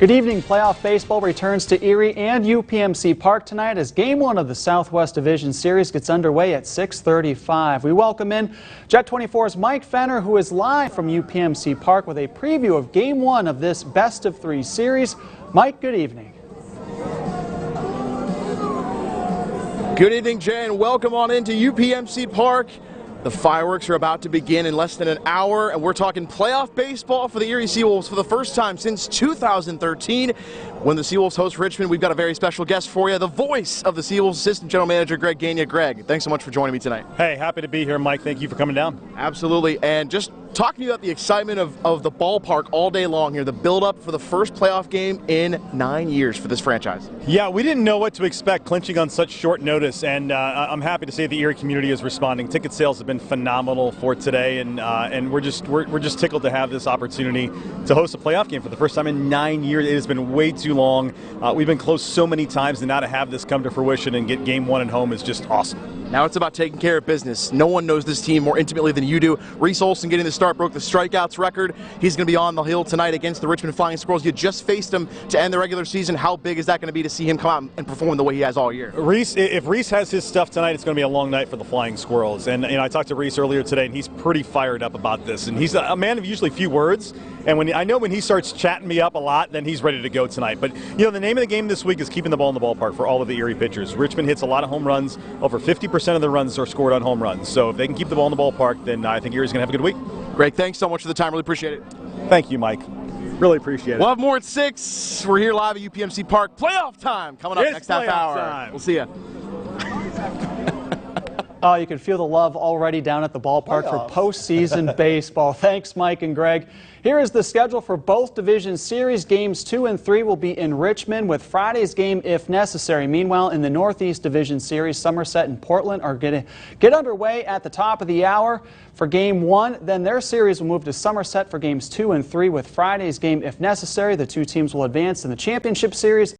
Good evening. Playoff baseball returns to Erie and UPMC Park tonight as Game 1 of the Southwest Division Series gets underway at 6:35. We welcome in Jet 24's Mike Fenner, who is live from UPMC Park with a preview of Game 1 of this best-of-3 series. Mike, good evening. Good evening, Jay, and welcome on into UPMC Park. The fireworks are about to begin in less than an hour, and we're talking playoff baseball for the Erie Seawolves for the first time since 2013 when the Seawolves host Richmond. We've got a very special guest for you, the voice of the Seawolves, Assistant General Manager Greg Gagne. Greg, thanks so much for joining me tonight. Hey, happy to be here, Mike. Thank you for coming down. Absolutely, and just talking to you about the excitement of the ballpark all day long here, the build-up for the first playoff game in 9 years for this franchise. Yeah, we didn't know what to expect clinching on such short notice, and I'm happy to say the Erie community is responding. Ticket sales have been phenomenal for today, and we're just tickled to have this opportunity to host a playoff game for the first time in 9 years. It has been way too long. We've been close so many times, and now to have this come to fruition and get Game 1 at home is just awesome. Now it's about taking care of business. No one knows this team more intimately than you do. Reese Olson getting the start, broke the strikeouts record. He's going to be on the hill tonight against the Richmond Flying Squirrels. You just faced him to end the regular season. How big is that going to be to see him come out and perform the way he has all year? If Reese has his stuff tonight, it's going to be a long night for the Flying Squirrels. And I talked to Reese earlier today, and he's pretty fired up about this. And he's a man of usually few words. And when he starts chatting me up a lot, then he's ready to go tonight. But the name of the game this week is keeping the ball in the ballpark for all of the Erie pitchers. Richmond hits a lot of home runs. Over 50% of the runs are scored on home runs. So if they can keep the ball in the ballpark, then I think Erie's going to have a good week. Greg, thanks so much for the time. Really appreciate it. Thank you, Mike. Really appreciate it. We'll have more at 6. We're here live at UPMC Park. Playoff time coming up next half hour. Time. We'll see you. Oh, you can feel the love already down at the ballpark for postseason baseball. Thanks, Mike and Greg. Here is the schedule for both division series. Games 2 and 3 will be in Richmond, with Friday's game if necessary. Meanwhile, in the Northeast Division Series, Somerset and Portland are going to get underway at the top of the hour for Game 1. Then their series will move to Somerset for Games 2 and 3, with Friday's game if necessary. The two teams will advance in the championship series.